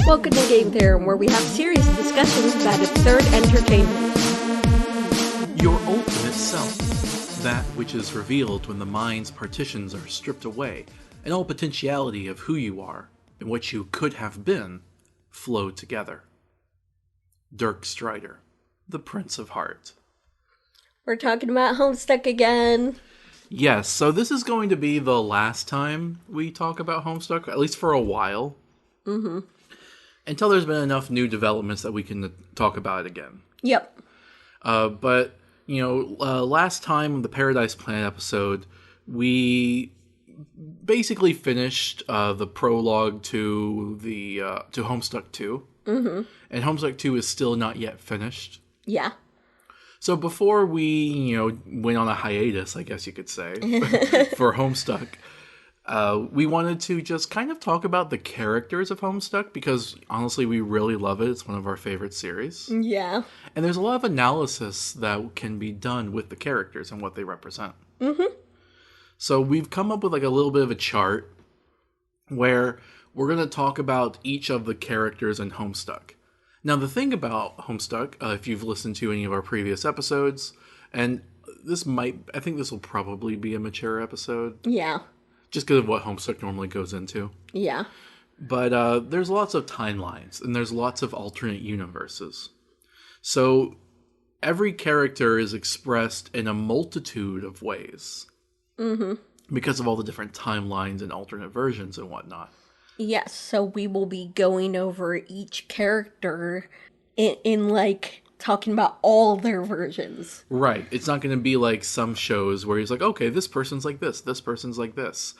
Welcome to Game Theorem, where we have serious discussions about absurd entertainment. Your ultimate self, that which is revealed when the mind's partitions are stripped away, and all potentiality of who you are and what you could have been flow together. Dirk Strider, the Prince of Heart. We're talking about Homestuck again. Yes, so this is going to be the last time we talk about Homestuck, at least for a while. Mm-hmm. Until there's been enough new developments that we can talk about it again. Yep. But, last time, the Paradise Planet episode, we basically finished the prologue to to Homestuck 2. Mm-hmm. And Homestuck 2 is still not yet finished. Yeah. So before we, went on a hiatus, I guess you could say, for Homestuck, we wanted to just kind of talk about the characters of Homestuck because, honestly, we really love it. It's one of our favorite series. Yeah. And there's a lot of analysis that can be done with the characters and what they represent. Mm-hmm. So we've come up with like a little bit of a chart where we're going to talk about each of the characters in Homestuck. Now, the thing about Homestuck, if you've listened to any of our previous episodes, and I think this will probably be a mature episode. Yeah. Just because of what Homestuck normally goes into. Yeah. But there's lots of timelines, and there's lots of alternate universes. So every character is expressed in a multitude of ways. Mm-hmm. Because of all the different timelines and alternate versions and whatnot. Yes, so we will be going over each character in like, talking about all their versions. Right. It's not going to be like some shows where he's like, okay, this person's like this person's like this.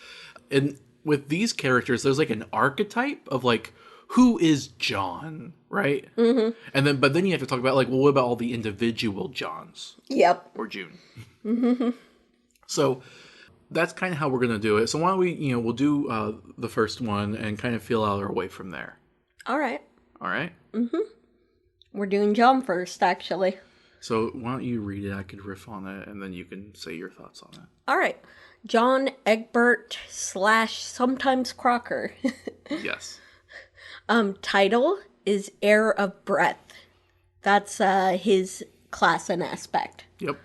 And with these characters, there's like an archetype of like, who is John, right? Mm-hmm. But then you have to talk about like, well, what about all the individual Johns? Yep. Or June. Mm-hmm. So that's kind of how we're going to do it. So why don't we, we'll do the first one and kind of feel out our way from there. All right. All right? Mm-hmm. We're doing John first, actually. So why don't you read it? I could riff on it, and then you can say your thoughts on it. All right. John Egbert / sometimes Crocker. Yes. Title is Heir of Breath. That's his class and aspect. Yep.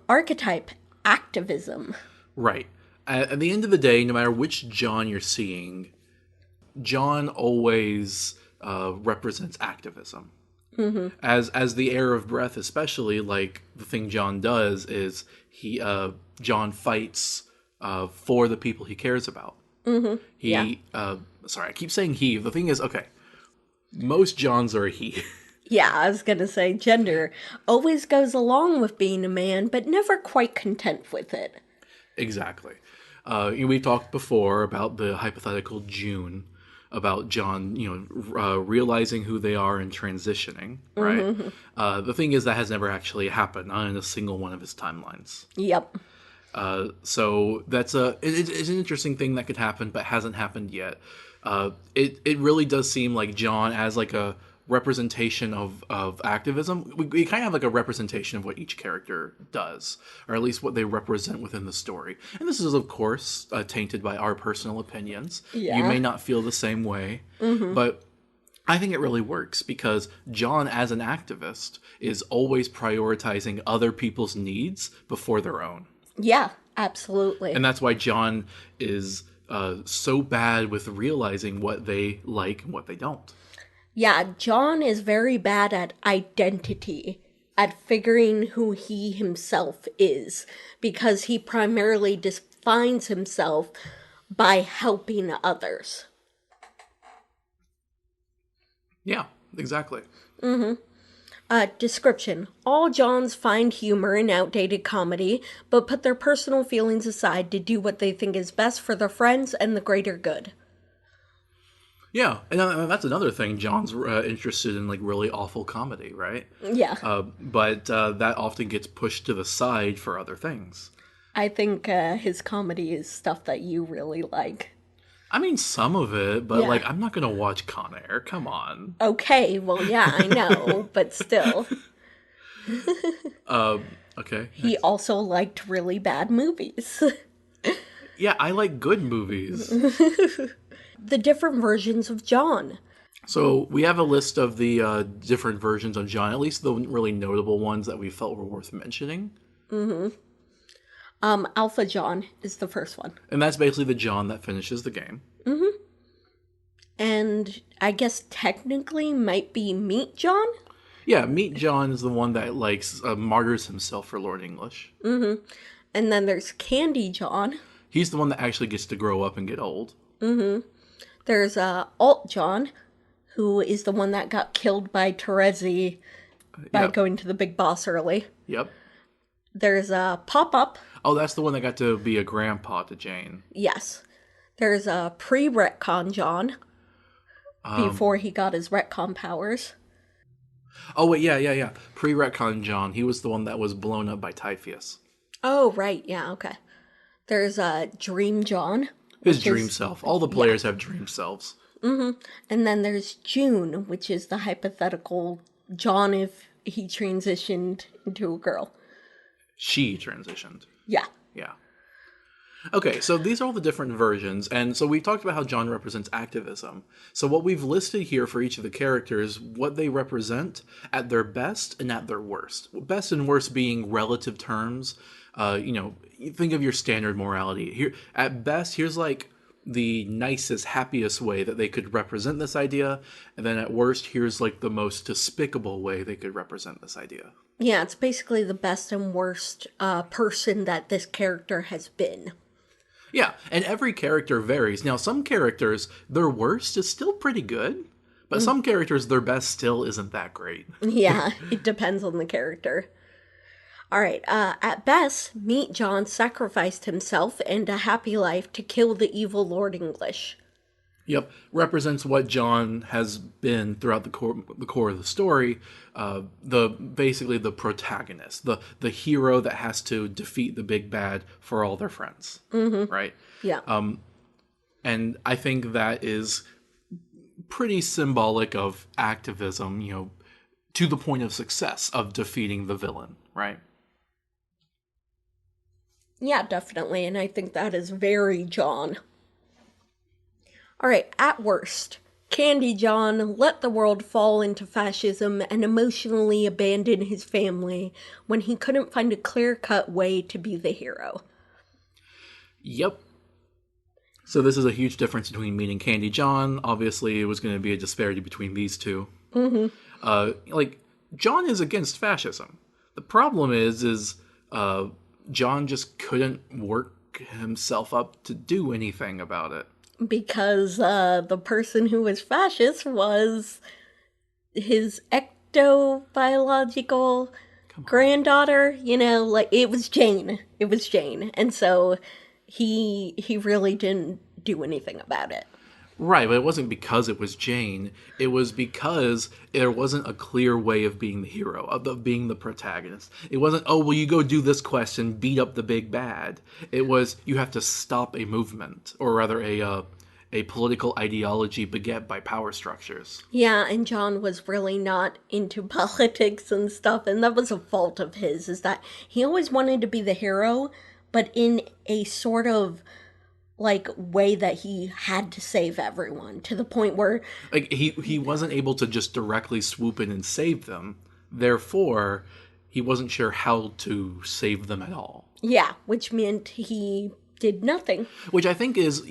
Archetype, activism. Right. At the end of the day, no matter which John you're seeing, John always represents activism. Mm-hmm. As the heir of breath, especially, like the thing John does is John fights for the people he cares about. Mm-hmm. Sorry, I keep saying he. The thing is, okay, most Johns are a he. Yeah, I was going to say gender always goes along with being a man, but never quite content with it. Exactly. We talked before about the hypothetical June, about John, realizing who they are and transitioning, right? Mm-hmm. The thing is that has never actually happened, not in a single one of his timelines. Yep. So that's it's an interesting thing that could happen, but hasn't happened yet. It really does seem like John as like a representation of activism. We kind of have like a representation of what each character does, or at least what they represent within the story. And this is, of course, tainted by our personal opinions. Yeah. You may not feel the same way, but I think it really works because John, as an activist, is always prioritizing other people's needs before their own. Yeah, absolutely. And that's why John is so bad with realizing what they like and what they don't. Yeah, John is very bad at identity, at figuring who he himself is, because he primarily defines himself by helping others. Yeah, exactly. Mm-hmm. Description. All Johns find humor in outdated comedy, but put their personal feelings aside to do what they think is best for their friends and the greater good. Yeah, and that's another thing. John's interested in like really awful comedy, right? Yeah. But that often gets pushed to the side for other things. I think his comedy is stuff that you really like. I mean, some of it, but Yeah. like, I'm not going to watch Con Air. Come on. Okay, well, yeah, I know, but still. Okay. He also liked really bad movies. Yeah, I like good movies. The different versions of John. So we have a list of the different versions of John, at least the really notable ones that we felt were worth mentioning. Alpha John is the first one. And that's basically the John that finishes the game. And I guess technically might be Meat John? Yeah, Meat John is the one that, like, martyrs himself for Lord English. And then there's Candy John. He's the one that actually gets to grow up and get old. There's Alt John, who is the one that got killed by Terezi by going to the big boss early. Yep. There's Pop-Up. Oh, that's the one that got to be a grandpa to Jane. Yes. There's Pre-Retcon John, before he got his retcon powers. Oh, wait, yeah. Pre-retcon John. He was the one that was blown up by Typhoeus. Oh, right. Yeah, okay. There's Dream John. His dream self. All the players have dream selves. And then there's June, which is the hypothetical John if he transitioned into a girl. She transitioned. Yeah. Yeah. Okay, so these are all the different versions, and so we talked about how John represents activism. So what we've listed here for each of the characters, what they represent at their best and at their worst. Best and worst being relative terms. Think of your standard morality. Here, at best, here's like the nicest, happiest way that they could represent this idea, and then at worst, here's like the most despicable way they could represent this idea. Yeah, it's basically the best and worst person that this character has been. Yeah, and every character varies. Now, some characters, their worst is still pretty good, but some characters, their best still isn't that great. Yeah, it depends on the character. All right, at best, Meat John sacrificed himself and a happy life to kill the evil Lord English. Yep, represents what John has been throughout the core of the story. Basically the protagonist, the hero that has to defeat the big bad for all their friends, right? Yeah. And I think that is pretty symbolic of activism, to the point of success of defeating the villain, right? Yeah, definitely, and I think that is very John. All right, at worst, Candy John let the world fall into fascism and emotionally abandon his family when he couldn't find a clear-cut way to be the hero. Yep. So this is a huge difference between Meat and Candy John. Obviously, it was going to be a disparity between these two. John is against fascism. The problem is John just couldn't work himself up to do anything about it. Because the person who was fascist was his ectobiological granddaughter. It was Jane. It was Jane. And so he really didn't do anything about it. Right, but it wasn't because it was Jane. It was because there wasn't a clear way of being the hero, of being the protagonist. It wasn't, oh, well, you go do this quest and beat up the big bad. It was, you have to stop a movement, or rather a political ideology beget by power structures. Yeah, and John was really not into politics and stuff, and that was a fault of his, is that he always wanted to be the hero, but in a sort of way that he had to save everyone, to the point where he wasn't able to just directly swoop in and save them. Therefore, he wasn't sure how to save them at all. Yeah, which meant he did nothing. Which I think is,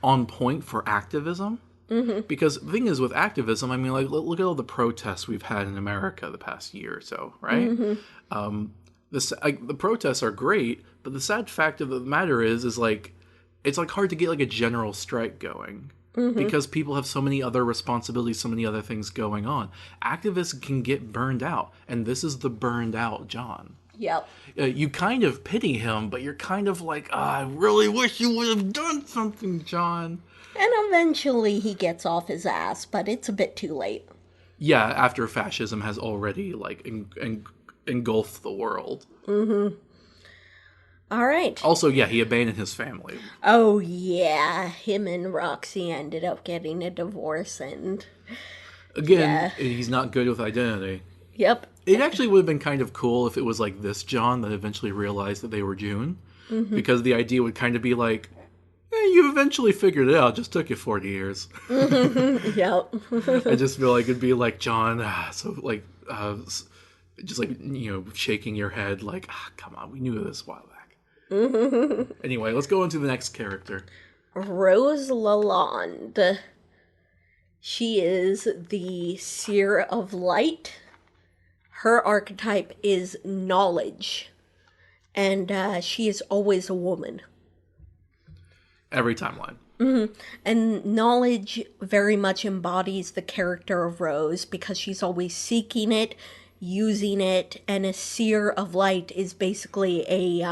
on point for activism. Mm-hmm. Because the thing is with activism, I mean, look at all the protests we've had in America the past year or so, right? Mm-hmm. The protests are great, but the sad fact of the matter is it's hard to get a general strike going. Mm-hmm. Because people have so many other responsibilities, so many other things going on. Activists can get burned out, and this is the burned out John. Yep. You kind of pity him, but you're kind of I really wish you would have done something, John. And eventually he gets off his ass, but it's a bit too late. Yeah, after fascism has already engulfed the world. Mm-hmm. All right. Also, yeah, he abandoned his family. Oh, yeah. Him and Roxy ended up getting a divorce, and... Again, he's not good with identity. Yep. It actually would have been kind of cool if it was this John that eventually realized that they were June. Mm-hmm. Because the idea would kind of be You eventually figured it out. It just took you 40 years. Yep. I just feel like it'd be like John, so like, just like, shaking your head like, come on, we knew this a while back. Anyway, let's go into the next character. Rose Lalonde. She is the Seer of Light. Her archetype is knowledge. And she is always a woman. Every timeline. And knowledge very much embodies the character of Rose because she's always seeking it, using it, and a Seer of Light is basically a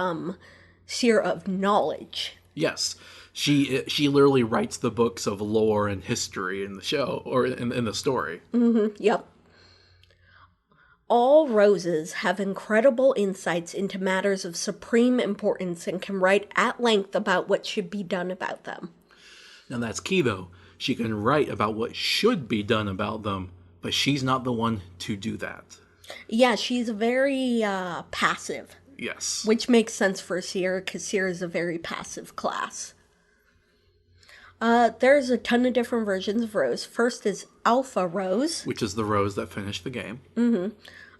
seer of knowledge. Yes. She literally writes the books of lore and history in the show, or in the story. Yep. All roses have incredible insights into matters of supreme importance and can write at length about what should be done about them. Now that's key, though. She can write about what should be done about them, but she's not the one to do that. Yeah, she's very passive. Yes. Which makes sense for Seer, because Seer is a very passive class. There's a ton of different versions of Rose. First is Alpha Rose. Which is the Rose that finished the game.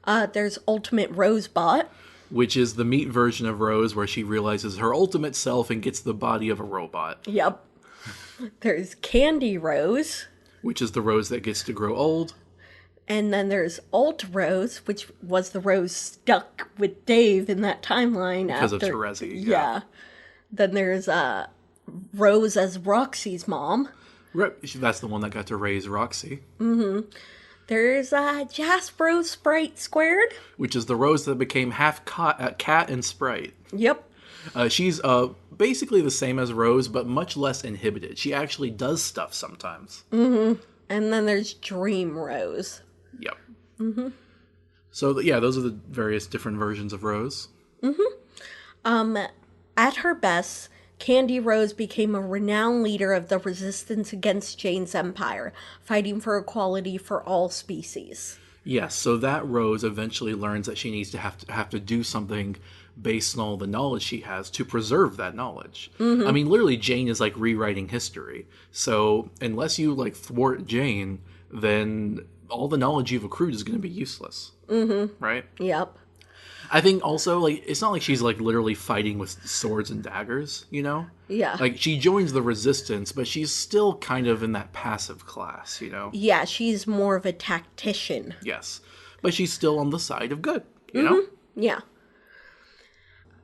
There's Ultimate Rosebot. Which is the meat version of Rose where she realizes her ultimate self and gets the body of a robot. Yep. There's Candy Rose. Which is the Rose that gets to grow old. And then there's Alt Rose, which was the Rose stuck with Dave in that timeline. Because of Terezi. Yeah. Then there's Rose as Roxy's mom. That's the one that got to raise Roxy. There's Jasper Sprite Squared. Which is the Rose that became half cat and sprite. Yep. She's basically the same as Rose, but much less inhibited. She actually does stuff sometimes. And then there's Dream Rose. Yep. So, yeah, those are the various different versions of Rose. At her best, Candy Rose became a renowned leader of the resistance against Jane's empire, fighting for equality for all species. Yes, so that Rose eventually learns that she needs to have to do something based on all the knowledge she has to preserve that knowledge. I mean, literally, Jane is like rewriting history. So unless you like thwart Jane, then all the knowledge you've accrued is going to be useless. Right? Yep. I think also, like, it's not like she's like literally fighting with swords and daggers, you know? Yeah. Like, she joins the resistance, but she's still kind of in that passive class, you know? Yeah, she's more of a tactician. Yes. But she's still on the side of good, you know? Yeah.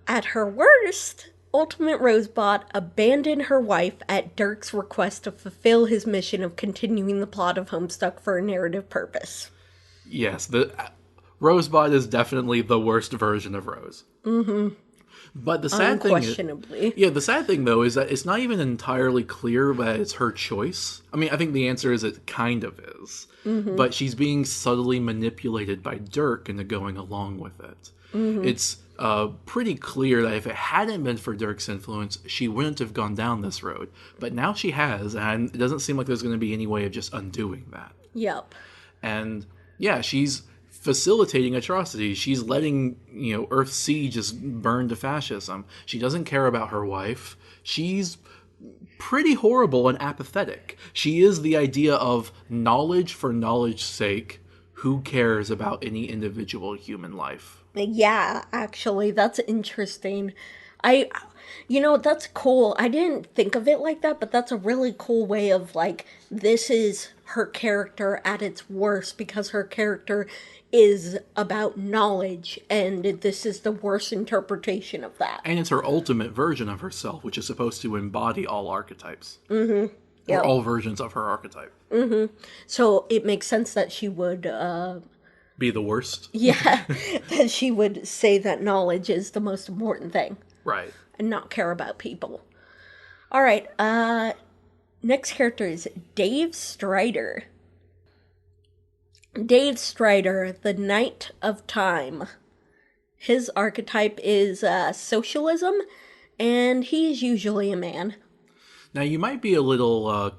At her worst, Ultimate Rosebot abandoned her wife at Dirk's request to fulfill his mission of continuing the plot of Homestuck for a narrative purpose. Yes, the Rosebot is definitely the worst version of Rose. But the sad thing Unquestionably. the sad thing, though, is that it's not even entirely clear that it's her choice. I mean, I think the answer is it kind of is. But she's being subtly manipulated by Dirk into going along with it. It's pretty clear that if it hadn't been for Dirk's influence, she wouldn't have gone down this road. But now she has, and it doesn't seem like there's going to be any way of just undoing that. Yep. And, yeah, she's facilitating atrocities. She's letting, Earthsea just burn to fascism. She doesn't care about her wife. She's pretty horrible and apathetic. She is the idea of knowledge for knowledge's sake. Who cares about any individual human life? Yeah, actually, that's interesting. That's cool. I didn't think of it like that, but that's a really cool way of, like, this is her character at its worst because her character is about knowledge, and this is the worst interpretation of that. And it's her ultimate version of herself, which is supposed to embody all archetypes. Yep. Or all versions of her archetype. So it makes sense that she would... Be the worst? Yeah, that she would say that knowledge is the most important thing. Right. And not care about people. All right, next character is Dave Strider. Dave Strider, the Knight of Time. His archetype is socialism, and he's usually a man. Now, you might be a little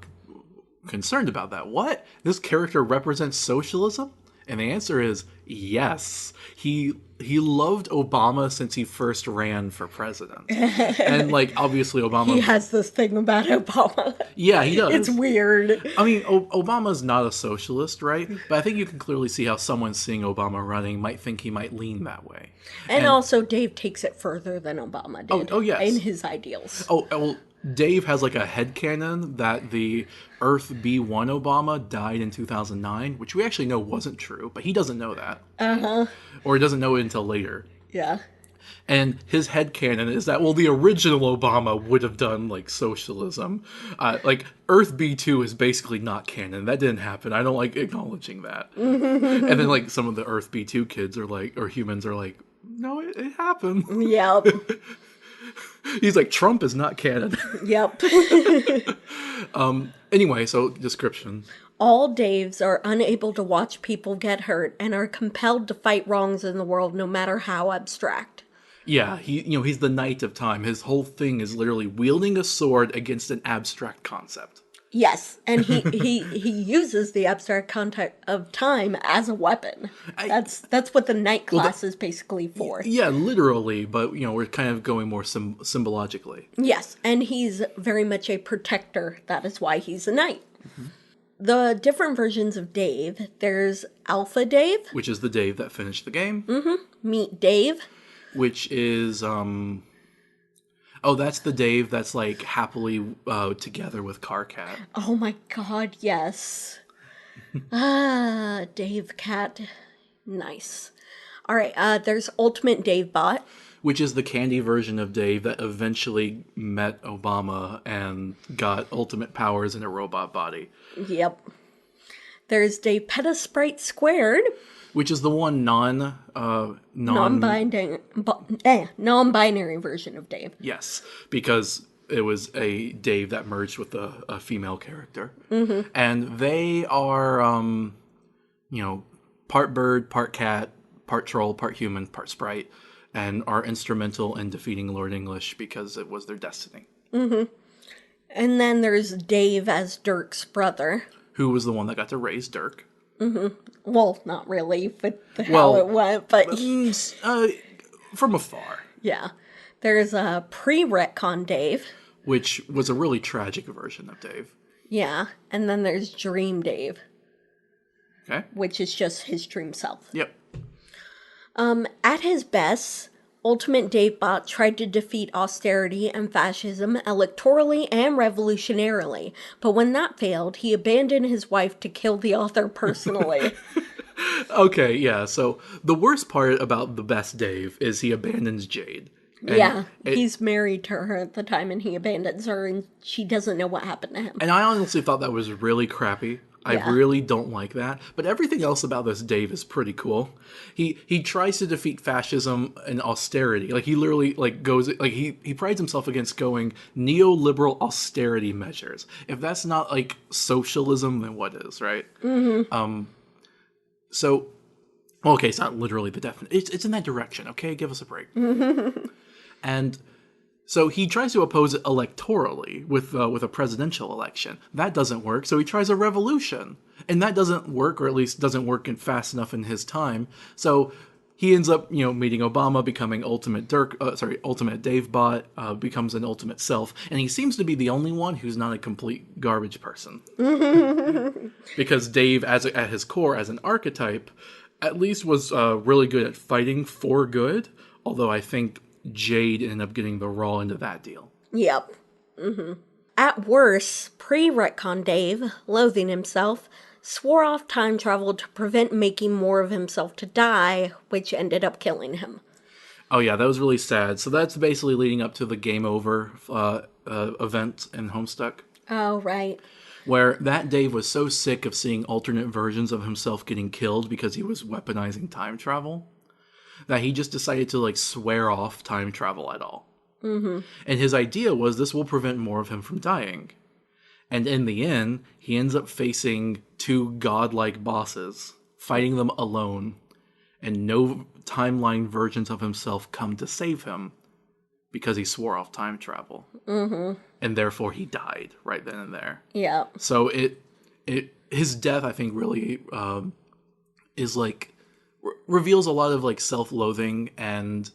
concerned about that. What? This character represents socialism? And the answer is yes. He loved Obama since he first ran for president. And, like, obviously Obama... He has this thing about Obama. Yeah, he does. It's weird. I mean, Obama's not a socialist, right? But I think you can clearly see how someone seeing Obama running might think he might lean that way. And also, Dave takes it further than Obama did. Oh, yes. In his ideals. Oh, well, Dave has, like, a headcanon that the Earth B1 Obama died in 2009, which we actually know wasn't true, but he doesn't know that. Uh-huh. Or he doesn't know it until later. Yeah. And his headcanon is that, well, the original Obama would have done, like, socialism. Like, Earth B2 is basically not canon. That didn't happen. I don't like acknowledging that. And then, like, some of the Earth B2 kids are like, or humans are like, no, it happened. Yep. He's like, Trump is not canon. Yep. Anyway, so description. All Daves are unable to watch people get hurt and are compelled to fight wrongs in the world no matter how abstract. Yeah, he's the knight of time. His whole thing is literally wielding a sword against an abstract concept. Yes, and he uses the abstract concept of time as a weapon. That's what the knight class is basically for. Yeah, literally, but we're kind of going more symbologically. Yes, and he's very much a protector. That is why he's a knight. Mm-hmm. The different versions of Dave, there's Alpha Dave. Which is the Dave that finished the game. Mm-hmm. Meet Dave. Which is, that's the Dave that's, like, happily together with Carcat. Oh my god, yes. Dave Cat. Nice. Alright, there's Ultimate Dave Bot. Which is the candy version of Dave that eventually met Obama and got ultimate powers in a robot body. Yep. There's Dave Petasprite Squared. Which is the one non-binary version of Dave. Yes, because it was a Dave that merged with a female character. Mm-hmm. And they are, part bird, part cat, part troll, part human, part sprite, and are instrumental in defeating Lord English because it was their destiny. Mm-hmm. And then there's Dave as Dirk's brother. Who was the one that got to raise Dirk. Mm-hmm. Well, not really, but how it went, but... from afar. Yeah. There's a pre-retcon Dave. Which was a really tragic version of Dave. Yeah, and then there's Dream Dave. Okay. Which is just his dream self. Yep. At his best, Ultimate Davebot tried to defeat austerity and fascism electorally and revolutionarily, but when that failed, he abandoned his wife to kill the author personally. Okay, yeah, so the worst part about the best Dave is he abandons Jade. He's married to her at the time, and he abandons her, and she doesn't know what happened to him. And I honestly thought that was really crappy. I really don't like that. But everything else about this Dave is pretty cool. He tries to defeat fascism and austerity. Like, he literally, like, goes... Like, he prides himself against going neoliberal austerity measures. If that's not, like, socialism, then what is, right? Mm-hmm. So... Okay, it's not literally the definition. It's in that direction, okay? Give us a break. And... So he tries to oppose it electorally with a presidential election. That doesn't work, so he tries a revolution. And that doesn't work, or at least doesn't work fast enough in his time. So he ends up, meeting Obama, becoming Ultimate Davebot, becomes an ultimate self. And he seems to be the only one who's not a complete garbage person. Because Dave, at his core, as an archetype, at least was really good at fighting for good. Although I think Jade ended up getting the raw end of that deal. Yep. Mm-hmm. At worst, pre-retcon Dave, loathing himself, swore off time travel to prevent making more of himself to die, which ended up killing him. Oh yeah, that was really sad. So that's basically leading up to the Game Over event in Homestuck. Oh, right. Where that Dave was so sick of seeing alternate versions of himself getting killed because he was weaponizing time travel, that he just decided to, like, swear off time travel at all. Mm-hmm. And his idea was this will prevent more of him from dying. And in the end, he ends up facing two godlike bosses, fighting them alone, and no timeline versions of himself come to save him because he swore off time travel. Mm-hmm. And therefore he died right then and there. Yeah. So his death, I think, really is like reveals a lot of like self-loathing, and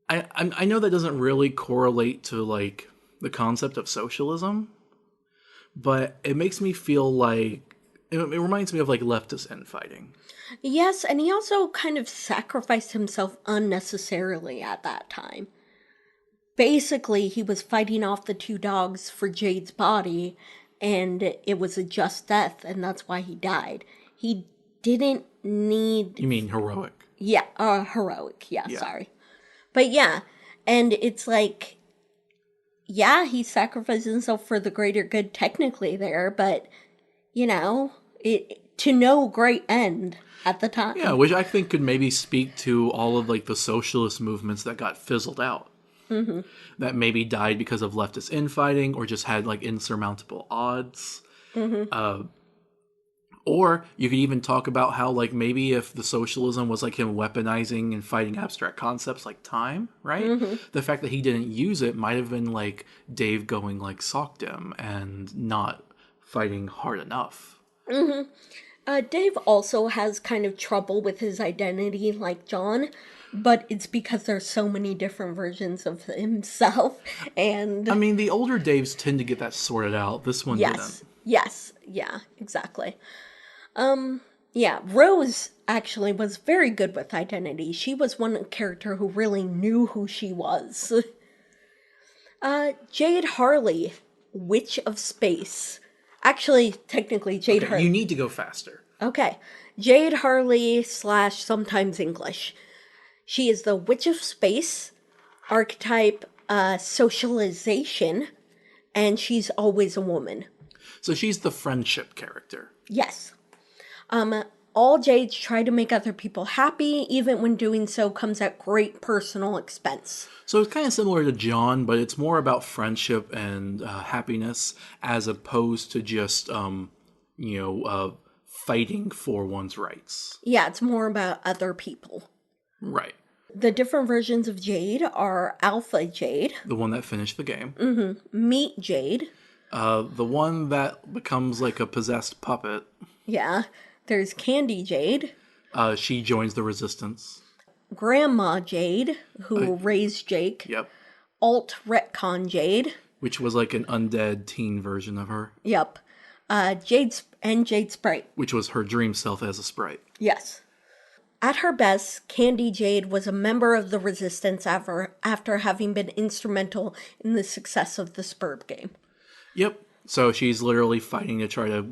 I know that doesn't really correlate to like the concept of socialism, but it makes me feel like it reminds me of like leftist infighting. Yes, and he also kind of sacrificed himself unnecessarily at that time. Basically, he was fighting off the two dogs for Jade's body, and it was a just death, and that's why he died. He didn't need... You mean heroic? Yeah, heroic, yeah, Yeah. sorry. But yeah, and it's like, yeah, he sacrificed himself for the greater good technically there, but, you know, to no great end at the time. Yeah, which I think could maybe speak to all of like the socialist movements that got fizzled out. Mm-hmm. That maybe died because of leftist infighting or just had like insurmountable odds. Mm-hmm. Or you could even talk about how like maybe if the socialism was like him weaponizing and fighting abstract concepts like time, right? Mm-hmm. The fact that he didn't use it might have been like Dave going like sockdem and not fighting hard enough. Mm-hmm. Dave also has kind of trouble with his identity like John, but it's because there's so many different versions of himself, and... I mean, the older Daves tend to get that sorted out. This one didn't. Yes, yeah, exactly. Yeah, Rose actually was very good with identity. She was one character who really knew who she was. Jade Harley, Witch of Space. Actually, technically, Jade Harley. You need to go faster. Okay. Jade Harley / sometimes English. She is the Witch of Space, archetype socialization, and she's always a woman. So she's the friendship character. Yes. All Jades try to make other people happy, even when doing so comes at great personal expense. So it's kind of similar to John, but it's more about friendship and happiness as opposed to just, fighting for one's rights. Yeah, it's more about other people. Right. The different versions of Jade are Alpha Jade. The one that finished the game. Mm-hmm. Meet Jade. The one that becomes like a possessed puppet. Yeah. There's Candy Jade. She joins the Resistance. Grandma Jade, who raised Jake. Yep. Alt Retcon Jade. Which was like an undead teen version of her. Yep. Jade Sprite. Which was her dream self as a sprite. Yes. At her best, Candy Jade was a member of the Resistance after having been instrumental in the success of the Spurb game. Yep. So she's literally fighting to try to,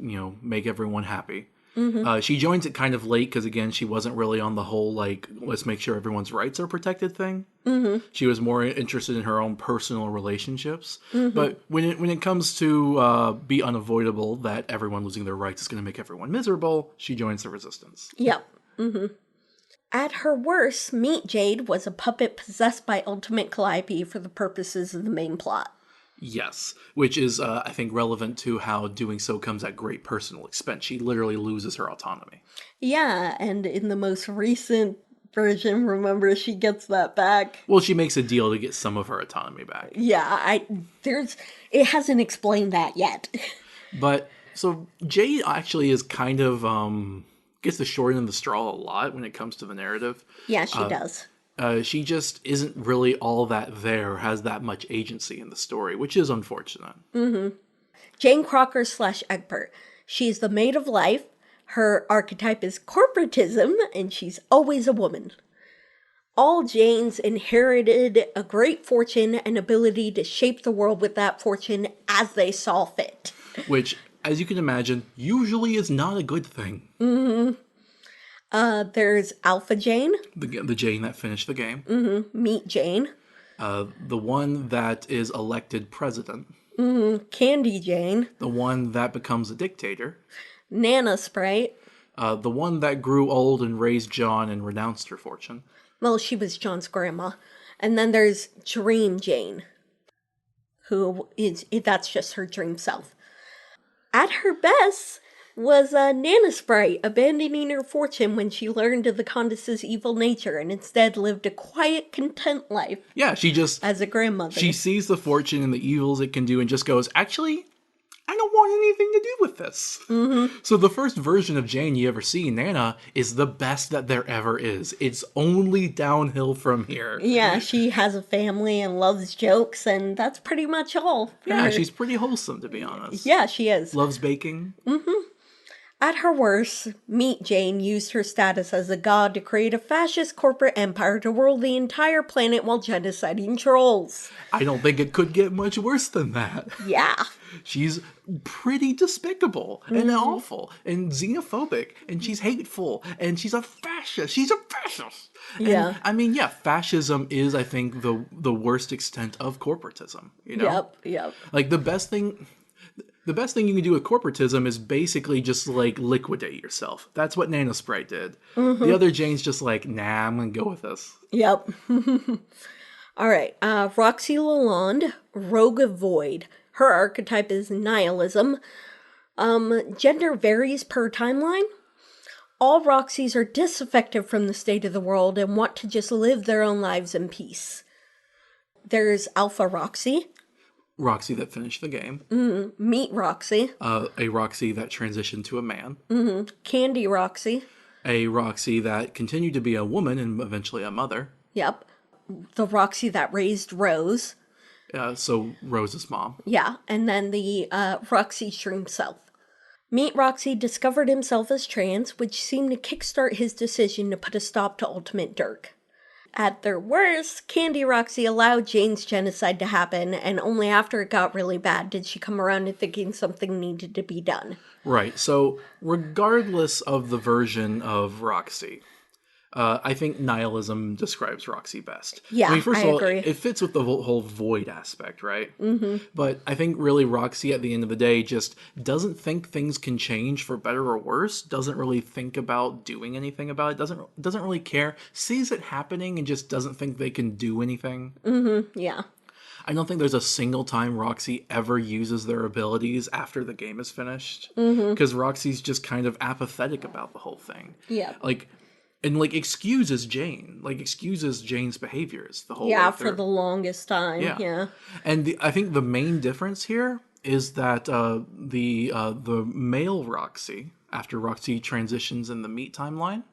make everyone happy. Mm-hmm. She joins it kind of late because, again, she wasn't really on the whole, like, let's make sure everyone's rights are protected thing. Mm-hmm. She was more interested in her own personal relationships. Mm-hmm. But when it comes to be unavoidable that everyone losing their rights is going to make everyone miserable, she joins the Resistance. Yep. Mm-hmm. At her worst, Meet Jade was a puppet possessed by Ultimate Calliope for the purposes of the main plot. Yes, which is, I think, relevant to how doing so comes at great personal expense. She literally loses her autonomy. Yeah, and in the most recent version, remember, she gets that back. Well, she makes a deal to get some of her autonomy back. Yeah, it hasn't explained that yet. But, so, Jade actually is kind of, gets the short end of the straw a lot when it comes to the narrative. Yeah, she does. She just isn't really all that there, has that much agency in the story, which is unfortunate. Mm-hmm. Jane Crocker / Egbert. She's the maid of life. Her archetype is corporatism, and she's always a woman. All Janes inherited a great fortune and ability to shape the world with that fortune as they saw fit. Which, as you can imagine, usually is not a good thing. Mm-hmm. There's Alpha Jane. The Jane that finished the game. Mm-hmm. Meet Jane. The one that is elected president. Mm-hmm. Candy Jane. The one that becomes a dictator. Nana Sprite. The one that grew old and raised John and renounced her fortune. Well, she was John's grandma. And then there's Dream Jane, that's just her dream self. At her best was Nana Sprite, abandoning her fortune when she learned of the Condes's evil nature and instead lived a quiet, content life. Yeah, she just... as a grandmother. She sees the fortune and the evils it can do and just goes, actually, I don't want anything to do with this. So the first version of Jane you ever see, Nana, is the best that there ever is. It's only downhill from here. Yeah, she has a family and loves jokes, and that's pretty much all for Yeah, her. she's pretty wholesome, to be honest. Yeah, she is. Loves baking. At her worst, Meat Jane used her status as a god to create a fascist corporate empire to rule the entire planet while genociding trolls. I don't think it could get much worse than that. Yeah. She's pretty despicable and awful and xenophobic and she's hateful and she's a fascist. She's a fascist. Yeah. And, I mean, yeah, fascism is, I think, the worst extent of corporatism. You know? Yep. Like the best thing you can do with corporatism is basically just like liquidate yourself. That's what Nana Sprite did. The other Jane's just like, nah, I'm gonna go with this. Yep. All right. Roxy Lalonde, Rogue of Void. Her archetype is nihilism. Gender varies per timeline. All Roxys are disaffected from the state of the world and want to just live their own lives in peace. There's Alpha Roxy. Roxy that finished the game. Meat Roxy. A Roxy that transitioned to a man. Candy Roxy. A Roxy that continued to be a woman and eventually a mother. Yep. The Roxy that raised Rose. So Rose's mom. Yeah, and then the Roxy Stream Self. Meat Roxy discovered himself as trans, which seemed to kickstart his decision to put a stop to Ultimate Dirk. At their worst, Candy Roxy allowed Jane's genocide to happen, and only after it got really bad did she come around to thinking something needed to be done. Right, so regardless of the version of Roxy, I think nihilism describes Roxy best. Yeah, I mean, first I of all, agree. it fits with the whole void aspect, right? But I think really Roxy, at the end of the day, just doesn't think things can change for better or worse, doesn't really think about doing anything about it, doesn't really care, sees it happening and just doesn't think they can do anything. Yeah. I don't think there's a single time Roxy ever uses their abilities after the game is finished. Because Roxy's just kind of apathetic about the whole thing. Yeah. And excuses Jane, excuses Jane's behaviors the whole way Yeah, through. for the longest time. Yeah. And I think the main difference here is that the male Roxy, after Roxy transitions in the Meat timeline,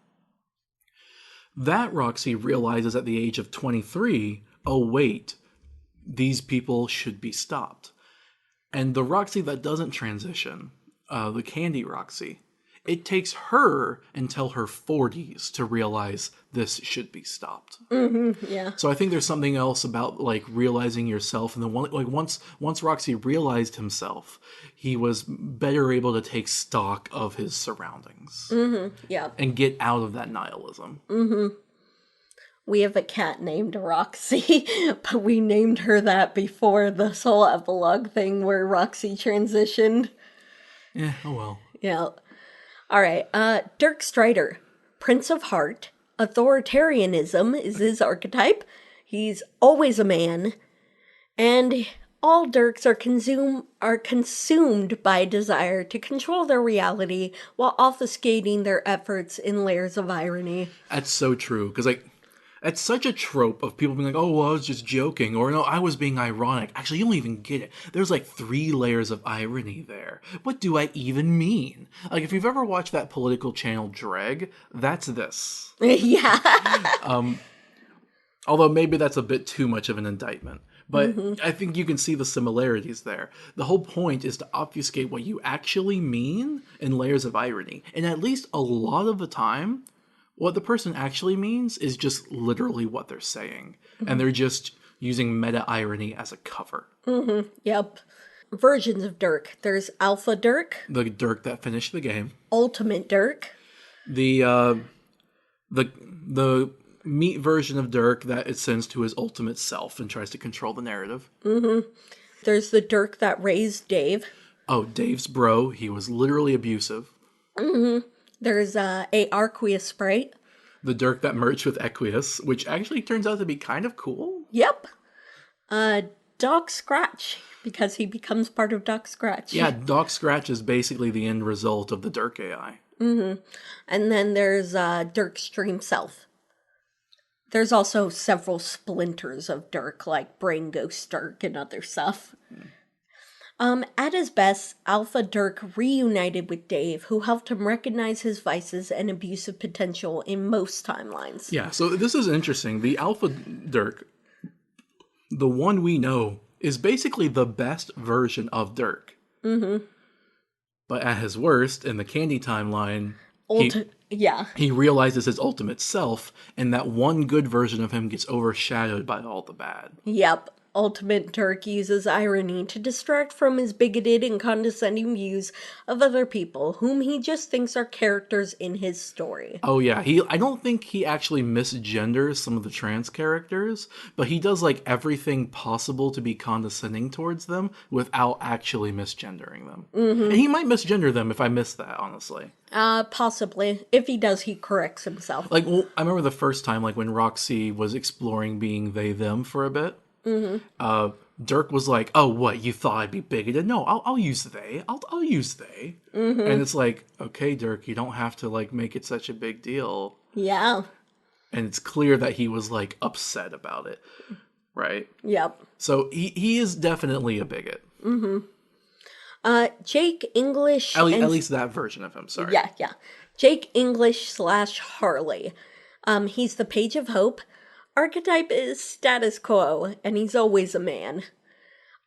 that Roxy realizes at the age of 23, oh wait, these people should be stopped. And the Roxy that doesn't transition, the Candy Roxy, it takes her until her 40s to realize this should be stopped. Yeah. So I think there's something else about realizing yourself, and then once Roxy realized himself, he was better able to take stock of his surroundings. Yeah. And get out of that nihilism. We have a cat named Roxy, but we named her that before the Soul Epilogue thing where Roxy transitioned. Yeah, oh well. Yeah. All right. Dirk Strider, Prince of Heart. Authoritarianism is his archetype. He's always a man. And all Dirks are consumed by a desire to control their reality while obfuscating their efforts in layers of irony. That's so true, because it's such a trope of people being like, oh, well, I was just joking, or no, I was being ironic. Actually, you don't even get it. There's 3 layers of irony there. What do I even mean? If you've ever watched that political channel Dreg, that's this. Yeah. Although maybe that's a bit too much of an indictment. But I think you can see the similarities there. The whole point is to obfuscate what you actually mean in layers of irony. And at least a lot of the time, what the person actually means is just literally what they're saying. And they're just using meta-irony as a cover. Yep. Versions of Dirk. There's Alpha Dirk. The Dirk that finished the game. Ultimate Dirk. The Meat version of Dirk that it sends to his ultimate self and tries to control the narrative. There's the Dirk that raised Dave. Oh, Dave's bro. He was literally abusive. There's a Arqueous Sprite. The Dirk that merged with Equius, which actually turns out to be kind of cool. Yep. Doc Scratch, because he becomes part of Doc Scratch. Yeah, Doc Scratch is basically the end result of the Dirk AI. And then there's Dirk's Dream Self. There's also several splinters of Dirk, like Brain Ghost Dirk and other stuff. At his best, Alpha Dirk reunited with Dave, who helped him recognize his vices and abusive potential in most timelines. Yeah, so this is interesting. The Alpha Dirk, the one we know, is basically the best version of Dirk. Mm-hmm. But at his worst, in the Candy timeline, he realizes his ultimate self, and that one good version of him gets overshadowed by all the bad. Yep. Ultimate Dirk uses irony to distract from his bigoted and condescending views of other people, whom he just thinks are characters in his story. Oh yeah, I don't think he actually misgenders some of the trans characters, but he does like everything possible to be condescending towards them without actually misgendering them. Mm-hmm. And he might misgender them if I miss that, honestly. Possibly. If he does, he corrects himself. Like, well, I remember the first time, like when Roxy was exploring being they them for a bit. Mm-hmm. Dirk was like, "Oh, what? You thought I'd be bigoted? No, I'll use they. I'll use they." Mm-hmm. And it's like, okay, Dirk, you don't have to like make it such a big deal. Yeah. And it's clear that he was like upset about it, right? Yep. So he is definitely a bigot. Mm-hmm. Jake English. At least that version of him. Sorry. Yeah. Jake English / Harley. He's the Page of Hope. Archetype is status quo, and he's always a man.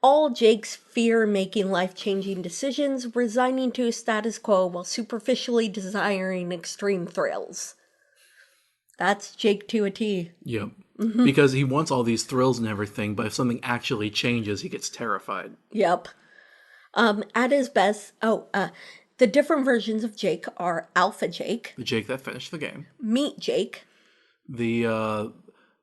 All Jake's fear making life-changing decisions, resigning to status quo while superficially desiring extreme thrills. That's Jake to a T. Yep. Mm-hmm. Because he wants all these thrills and everything, but if something actually changes, he gets terrified. Yep. At his best, the different versions of Jake are Alpha Jake. The Jake that finished the game. Meet Jake.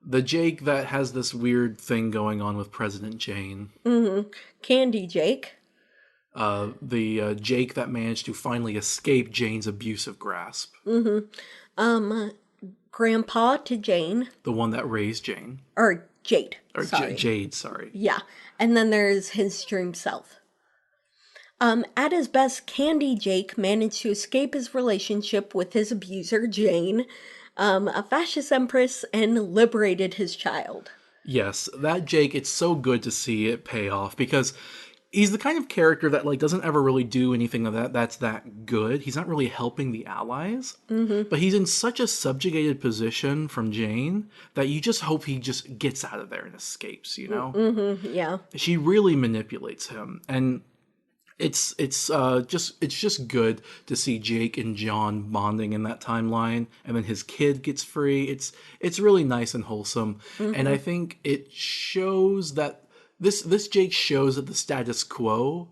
The Jake that has this weird thing going on with President Jane. Mm-hmm. Candy Jake. The Jake that managed to finally escape Jane's abusive grasp. Mm-hmm. Grandpa to Jane. The one that raised Jane. Or Jade. Sorry. Jade, sorry. Yeah. And then there's his dream self. At his best, Candy Jake managed to escape his relationship with his abuser, Jane, a fascist empress, and liberated his child. Yes, that Jake, it's so good to see it pay off, because he's the kind of character that like doesn't ever really do anything of that's that good. He's not really helping the allies, but he's in such a subjugated position from Jane that you just hope he just gets out of there and escapes, you know? Mm-hmm, yeah. She really manipulates him, and it's just good to see Jake and John bonding in that timeline, and then his kid gets free. It's really nice and wholesome, and I think it shows that this Jake shows that the status quo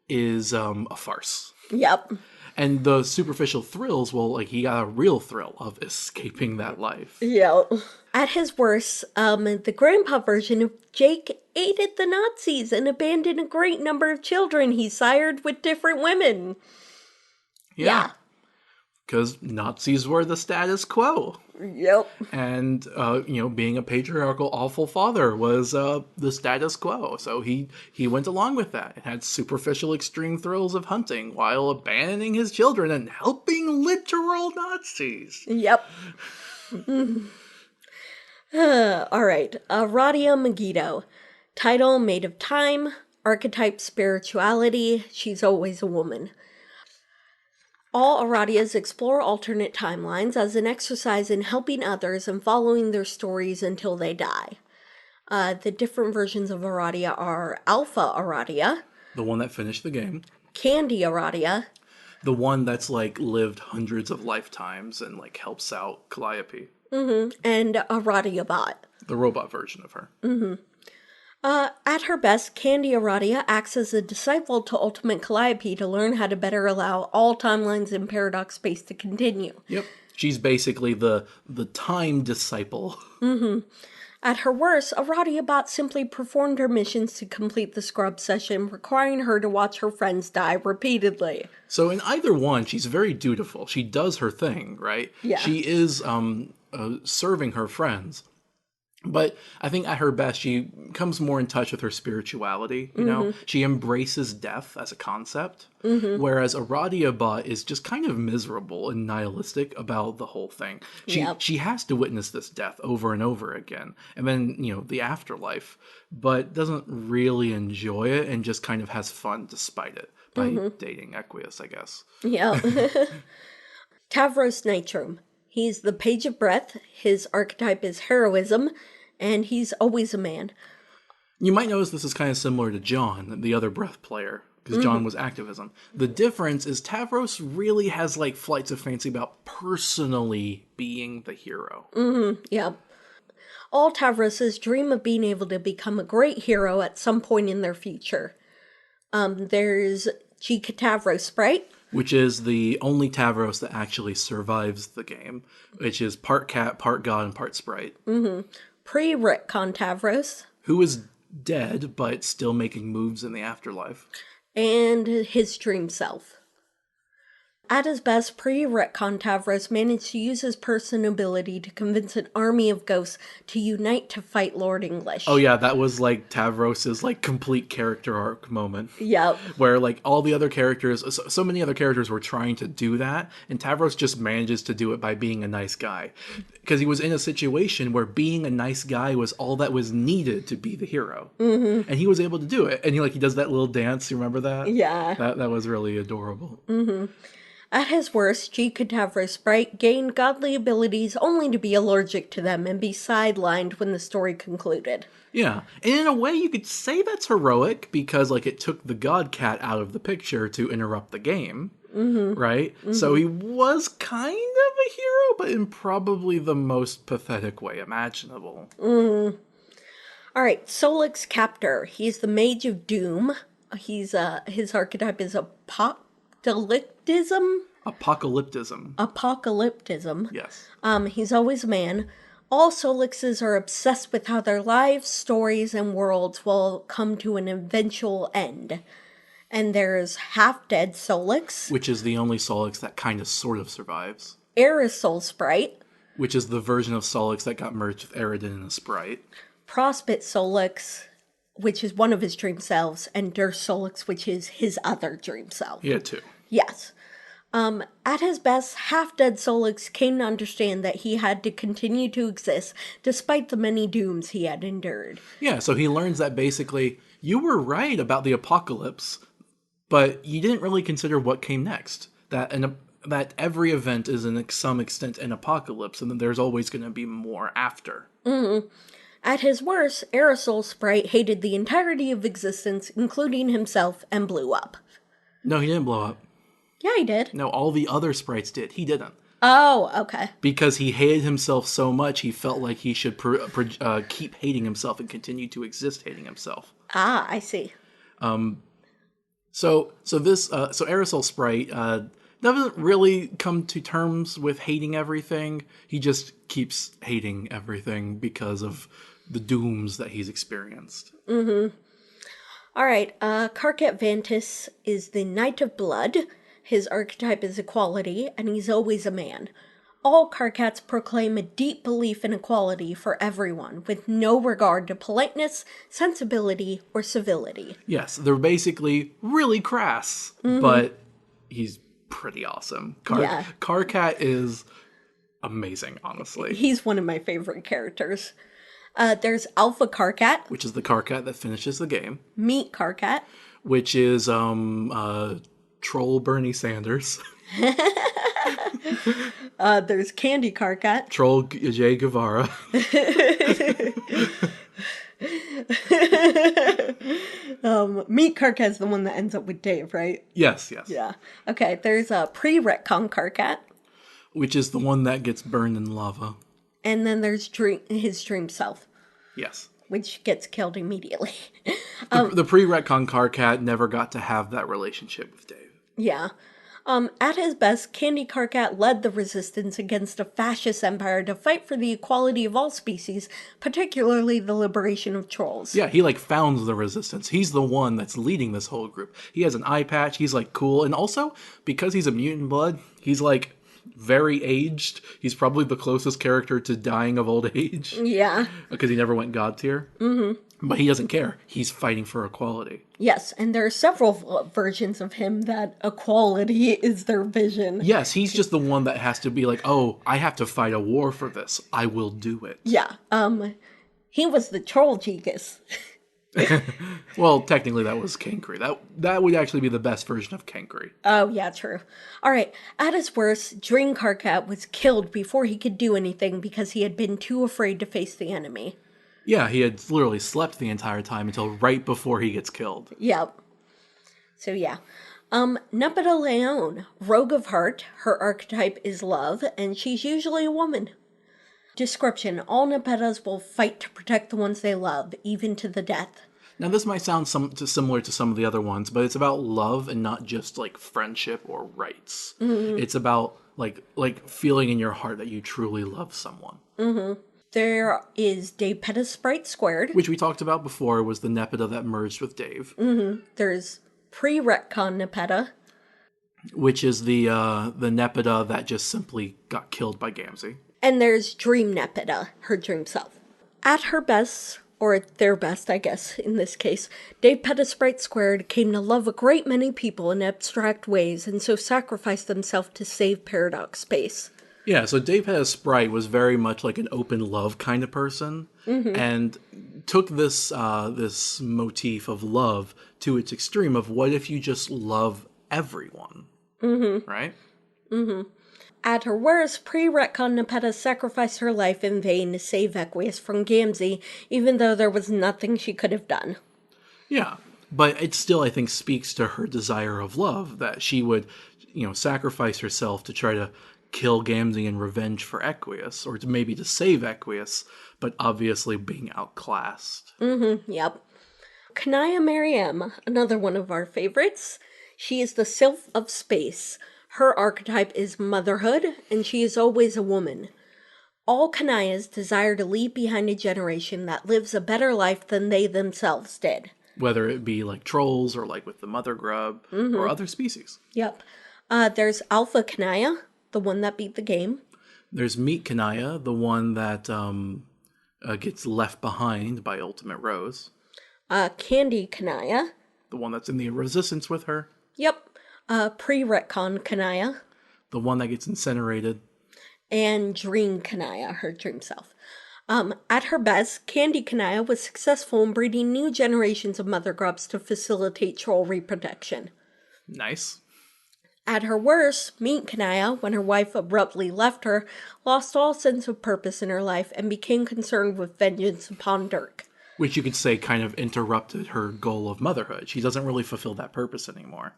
is a farce. Yep. And the superficial thrills, well, like he got a real thrill of escaping that life. Yep. At his worst, the grandpa version of Jake aided the Nazis and abandoned a great number of children he sired with different women. Yeah. Because Nazis were the status quo. Yep. And, being a patriarchal, awful father was the status quo. So he went along with that and had superficial extreme thrills of hunting while abandoning his children and helping literal Nazis. Yep. All right. Radia Megiddo. Title, Made of Time. Archetype, spirituality. She's always a woman. All Aradias explore alternate timelines as an exercise in helping others and following their stories until they die. The different versions of Aradia are Alpha Aradia. The one that finished the game. Candy Aradia. The one that's like lived hundreds of lifetimes and like helps out Calliope. Mm-hmm. And Aradia Bot. The robot version of her. Mm-hmm. At her best, Candy Aradia acts as a disciple to Ultimate Calliope to learn how to better allow all timelines in Paradox space to continue. Yep. She's basically the time disciple. Mm-hmm. At her worst, Aradia Bot simply performed her missions to complete the scrub session, requiring her to watch her friends die repeatedly. So in either one, she's very dutiful. She does her thing, right? Yeah. She is serving her friends. But I think at her best, she comes more in touch with her spirituality, you know? She embraces death as a concept, whereas Aradiaba is just kind of miserable and nihilistic about the whole thing. Yep. She has to witness this death over and over again, and then, you know, the afterlife, but doesn't really enjoy it and just kind of has fun despite it by dating Equius, I guess. Yeah. Tavros Nitrum. He's the Page of Breath. His archetype is heroism, and he's always a man. You might notice this is kind of similar to John, the other breath player, because John was activism. The difference is Tavros really has like flights of fancy about personally being the hero. Yeah. All Tavroses dream of being able to become a great hero at some point in their future. There's Chica Tavros Sprite. Which is the only Tavros that actually survives the game, which is part cat, part god, and part sprite. Pre-retcon Tavros. Who is dead, but still making moves in the afterlife. And his dream self. At his best, pre-retcon Tavros managed to use his personability to convince an army of ghosts to unite to fight Lord English. Oh yeah, that was like Tavros's like complete character arc moment. Yep. Where like all the other characters, so many other characters were trying to do that, and Tavros just manages to do it by being a nice guy. Because he was in a situation where being a nice guy was all that was needed to be the hero. And he was able to do it. And he does that little dance, you remember that? Yeah. That was really adorable. At his worst, G. Cadavra Sprite gained godly abilities only to be allergic to them and be sidelined when the story concluded. Yeah, and in a way you could say that's heroic because like it took the god cat out of the picture to interrupt the game, right? So he was kind of a hero, but in probably the most pathetic way imaginable. Alright, Solix Captor. He's the Mage of Doom. His archetype is Apocalyptism? Apocalyptism. Yes. He's always a man. All Solixes are obsessed with how their lives, stories, and worlds will come to an eventual end. And there's Half-Dead Solix. Which is the only Solix that kind of sort of survives. Aerosol Sprite. Which is the version of Solix that got merged with Eredin in a sprite. Prospit Solix, which is one of his dream selves, and Der Solix, which is his other dream self. He had two. Yes. At his best, Half-Dead Solix came to understand that he had to continue to exist despite the many dooms he had endured. Yeah, so he learns that basically, you were right about the apocalypse, but you didn't really consider what came next. That every event is in some extent an apocalypse, and that there's always going to be more after. At his worst, Aerosol Sprite hated the entirety of existence, including himself, and blew up. No, he didn't blow up. Yeah, he did. No, all the other sprites did. He didn't. Oh, okay. Because he hated himself so much, he felt like he should keep hating himself and continue to exist hating himself. Ah, I see. So Aerosol Sprite doesn't really come to terms with hating everything. He just keeps hating everything because of the dooms that he's experienced. All right, Carcavantus is the Knight of Blood. His archetype is equality, and he's always a man. All Carcats proclaim a deep belief in equality for everyone, with no regard to politeness, sensibility, or civility. Yes, they're basically really crass, but he's pretty awesome. Carcat is amazing, honestly. He's one of my favorite characters. There's Alpha Carcat. Which is the Carcat that finishes the game. Meat Carcat. Which is Troll Bernie Sanders. There's Candy Carcat. Troll Jay Guevara. Meat Carcat's the one that ends up with Dave, right? Yes. Yeah. Okay, there's a pre-retcon Carcat. Which is the one that gets burned in lava. And then there's his dream self. Yes. Which gets killed immediately. The pre-retcon Carcat never got to have that relationship with Dave. Yeah. At his best, Candy Carcat led the resistance against a fascist empire to fight for the equality of all species, particularly the liberation of trolls. Yeah, he founds the resistance. He's the one that's leading this whole group. He has an eye patch, he's cool, and also, because he's a mutant blood, he's very aged. He's probably the closest character to dying of old age. Yeah. Because he never went god tier. Mm-hmm. But he doesn't care. He's fighting for equality. Yes, and there are several versions of him that equality is their vision. Yes, he's just the one that has to be like, oh, I have to fight a war for this. I will do it. Yeah. He was the troll Gigas. Well, technically that was Kankri. That would actually be the best version of Kankri. Oh, yeah, true. All right. At his worst, Karkat was killed before he could do anything because he had been too afraid to face the enemy. Yeah, he had literally slept the entire time until right before he gets killed. Yep. So, yeah. Nepeta Leon, rogue of heart. Her archetype is love, and she's usually a woman. Description: all Nepetas will fight to protect the ones they love, even to the death. Now, this might sound similar to some of the other ones, but it's about love and not just, like, friendship or rights. Mm-hmm. It's about, like feeling in your heart that you truly love someone. Mm-hmm. There is Dapeta Sprite Squared. Which we talked about before, was the Nepeta that merged with Dave. Mm-hmm. There's pre-retcon Nepeta. Which is the Nepeta that just simply got killed by Gamzy. And there's Dream Nepeta, her dream self. At her best, or their best, I guess, in this case, Dapeta Sprite Squared came to love a great many people in abstract ways, and so sacrificed themselves to save Paradox Space. Yeah, so Dapeta Sprite was very much like an open love kind of person, and took this this motif of love to its extreme of what if you just love everyone, right? Mm-hmm. At her worst, pre-retcon Nepeta sacrificed her life in vain to save Equius from Gamzy, even though there was nothing she could have done. Yeah, but it still, I think, speaks to her desire of love, that she would, sacrifice herself to try to kill Gamzy in revenge for Equius, or maybe to save Equius, but obviously being outclassed. Yep. Kanaya Mariam, another one of our favorites. She is the sylph of space. Her archetype is motherhood, and she is always a woman. All Kanayas desire to leave behind a generation that lives a better life than they themselves did. Whether it be like trolls, or like with the mother grub, or other species. Yep. There's Alpha Kanaya, the one that beat the game. There's Meat Kanaya, the one that gets left behind by Ultimate Rose. Candy Kanaya. The one that's in the Resistance with her. Yep. Pre-retcon Kanaya. The one that gets incinerated. And Dream Kanaya, her dream self. At her best, Candy Kanaya was successful in breeding new generations of mother grubs to facilitate troll reproduction. Nice. At her worst, Meat Kanaya, when her wife abruptly left her, lost all sense of purpose in her life and became concerned with vengeance upon Dirk. Which you could say kind of interrupted her goal of motherhood. She doesn't really fulfill that purpose anymore.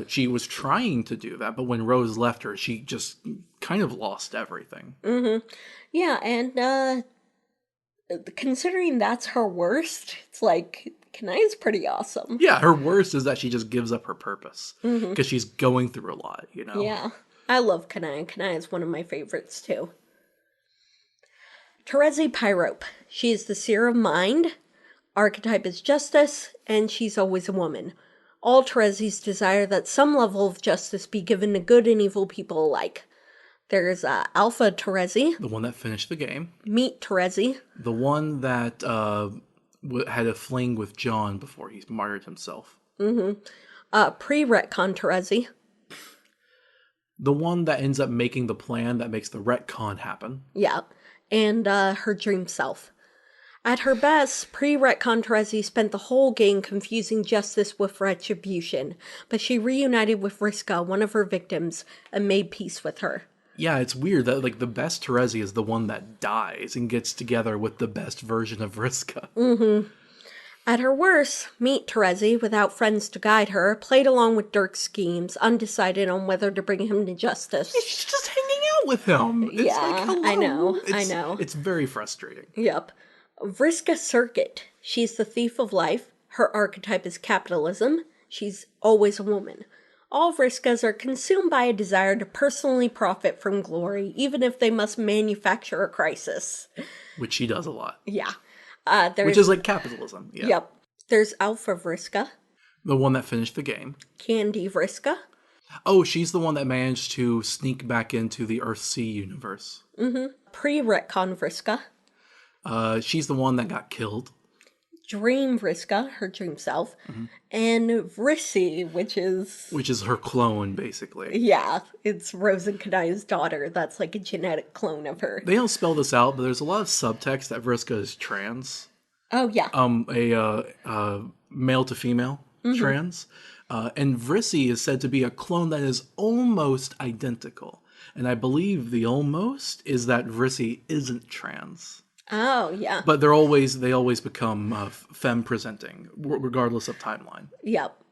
She was trying to do that, but when Rose left her, she just kind of lost everything. Yeah, and considering that's her worst, it's like, Kanaya's pretty awesome. Yeah, her worst is that she just gives up her purpose. Because she's going through a lot, Yeah, I love Kanaya. Kanaya's one of my favorites, too. Terezi Pyrope. She is the seer of mind. Archetype is justice, and she's always a woman. All Terezis desire that some level of justice be given to good and evil people alike. There's Alpha Terezi. The one that finished the game. Meat Terezi. The one that had a fling with John before he martyred himself. Pre-retcon Terezi. The one that ends up making the plan that makes the retcon happen. Yeah. And her dream self. At her best, pre-retcon Terezi spent the whole game confusing justice with retribution, but she reunited with Vriska, one of her victims, and made peace with her. Yeah, it's weird that the best Terezi is the one that dies and gets together with the best version of Vriska. At her worst, Meat Terezi, without friends to guide her, played along with Dirk's schemes, undecided on whether to bring him to justice. She's just hanging out with him. It's hello. I know. It's very frustrating. Yep. Vriska Circuit. She's the thief of life. Her archetype is capitalism. She's always a woman. All Vriskas are consumed by a desire to personally profit from glory, even if they must manufacture a crisis. Which she does a lot. Yeah. Which is like capitalism. Yeah. Yep. There's Alpha Vriska. The one that finished the game. Candy Vriska. Oh, she's the one that managed to sneak back into the Earthsea universe. Pre-retcon Vriska. She's the one that got killed. Dream Vriska, her dream self. Mm-hmm. And Vrissi, which is... Which is her clone, basically. Yeah, it's Rosenkanaya's daughter. That's like a genetic clone of her. They don't spell this out, but there's a lot of subtext that Vriska is trans. Oh, yeah. A male to female trans. And Vrissi is said to be a clone that is almost identical. And I believe the almost is that Vrissi isn't trans. Oh, yeah. But they always become femme presenting, regardless of timeline. Yep.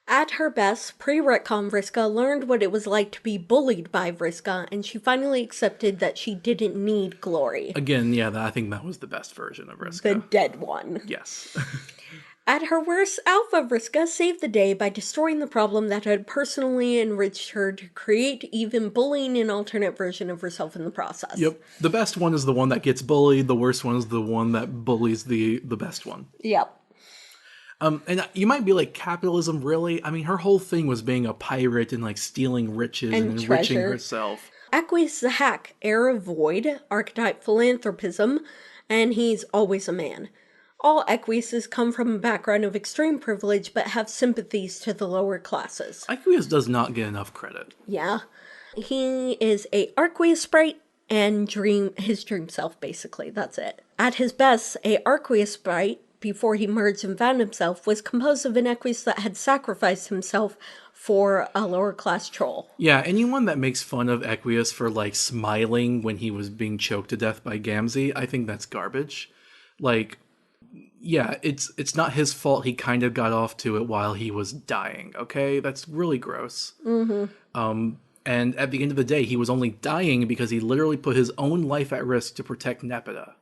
At her best, pre-retcon Vriska learned what it was like to be bullied by Vriska, and she finally accepted that she didn't need glory. Again, yeah, I think that was the best version of Vriska. The dead one. Yes. At her worst, Alpha Vriska saved the day by destroying the problem that had personally enriched her to create even bullying an alternate version of herself in the process. Yep. The best one is the one that gets bullied. The worst one is the one that bullies the best one. Yep. And you might be like, capitalism, really? I mean, her whole thing was being a pirate and like stealing riches and enriching herself. Aqueous the Hack, heir of void, archetype philanthropism, and he's always a man. All Equiuses come from a background of extreme privilege, but have sympathies to the lower classes. Aqueous does not get enough credit. Yeah. He is a Arqueous sprite and his dream self, basically. That's it. At his best, a Arqueous sprite, before he merged and found himself, was composed of an Equius that had sacrificed himself for a lower class troll. Yeah, anyone that makes fun of Equius for like smiling when he was being choked to death by Gamzy, I think that's garbage. Like, yeah, it's not his fault he kind of got off to it while he was dying, okay? That's really gross. And at the end of the day, he was only dying because he literally put his own life at risk to protect Nepeta.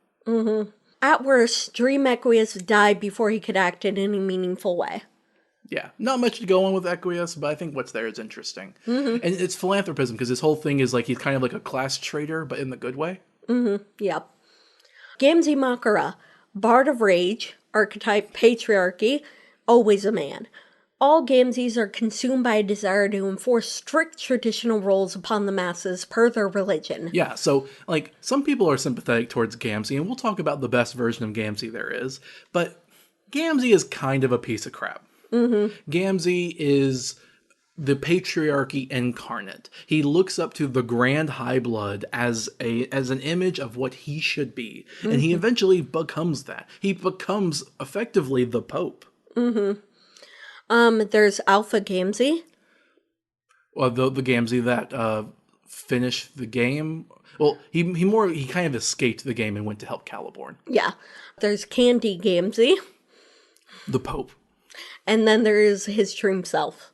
At worst, Dream Equius died before he could act in any meaningful way. Yeah, not much to go on with Equius, but I think what's there is interesting. And it's philanthropism, because his whole thing is like he's kind of like a class traitor, but in the good way. Yep. Gamzy Makara, Bard of Rage, archetype patriarchy, always a man. All Gamzys are consumed by a desire to enforce strict traditional roles upon the masses per their religion. Yeah, so, like, some people are sympathetic towards Gamzy, and we'll talk about the best version of Gamzy there is, but Gamzy is kind of a piece of crap. Gamzy is the patriarchy incarnate. He looks up to the Grand High Blood as an image of what he should be, and he eventually becomes that. He becomes effectively the Pope. There's Alpha Gamzy. Well, the Gamzy that finished the game. Well, he kind of escaped the game and went to help Caliburn. Yeah. There's Candy Gamzy. The Pope. And then there's his dream self.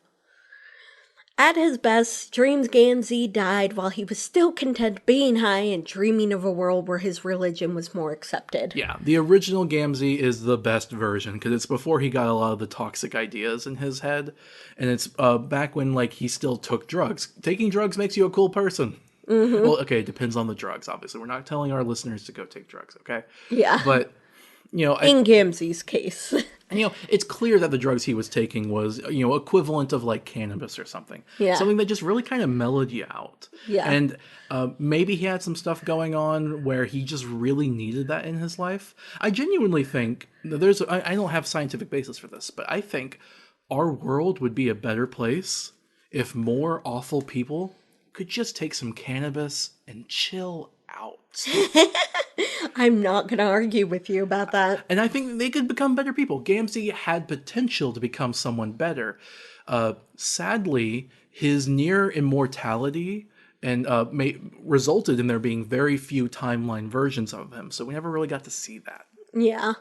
At his best, Dreams Gamzy died while he was still content being high and dreaming of a world where his religion was more accepted. Yeah, the original Gamzy is the best version, because it's before he got a lot of the toxic ideas in his head, and it's back when, like, he still took drugs. Taking drugs makes you a cool person. Well, okay, it depends on the drugs, obviously. We're not telling our listeners to go take drugs, okay? Yeah. But, you know... in Gamzy's case. And, you know, it's clear that the drugs he was taking was, you know, equivalent of, like, cannabis or something. Yeah. Something that just really kind of mellowed you out. Yeah. And maybe he had some stuff going on where he just really needed that in his life. I genuinely think, I don't have scientific basis for this, but I think our world would be a better place if more awful people could just take some cannabis and chill out. I'm not going to argue with you about that. And I think they could become better people. Gamzy had potential to become someone better. Sadly, his near immortality and resulted in there being very few timeline versions of him. So we never really got to see that. Yeah.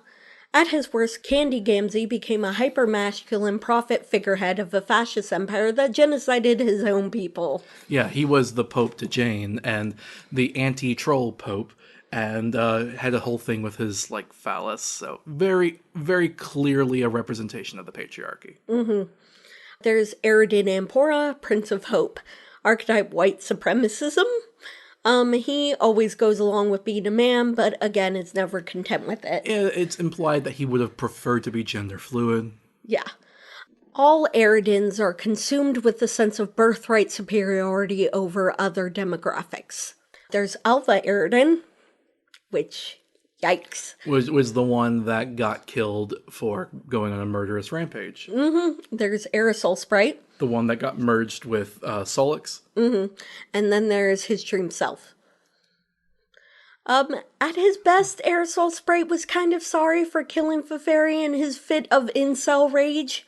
At his worst, Candy Gamzy became a hyper-masculine prophet figurehead of a fascist empire that genocided his own people. Yeah, he was the Pope to Jane and the anti-troll Pope, and had a whole thing with his, like, phallus. So very, very clearly a representation of the patriarchy. There's Eredin Ampura, Prince of Hope, archetype white supremacism. He always goes along with being a man, but again, is never content with it. It's implied that he would have preferred to be gender fluid. Yeah. All Eredins are consumed with the sense of birthright superiority over other demographics. There's Alpha Eredin, which, yikes. Was the one that got killed for going on a murderous rampage. There's Aerosol Sprite. The one that got merged with Solix. And then there's his dream self. At his best, Aerosol Sprite was kind of sorry for killing Ferry in his fit of incel rage.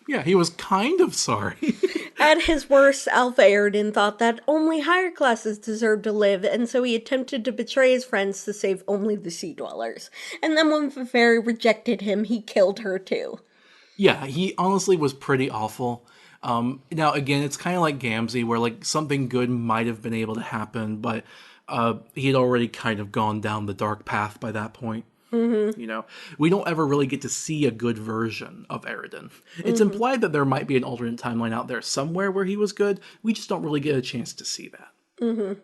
Yeah, he was kind of sorry. At his worst, Alpha Eredin thought that only higher classes deserved to live, and so he attempted to betray his friends to save only the Sea Dwellers. And then when Ferry rejected him, he killed her too. Yeah, he honestly was pretty awful. Now, again, it's kind of like Gamzy, where like something good might have been able to happen, but he had already kind of gone down the dark path by that point. You know, we don't ever really get to see a good version of Eredin. It's implied that there might be an alternate timeline out there somewhere where he was good. We just don't really get a chance to see that.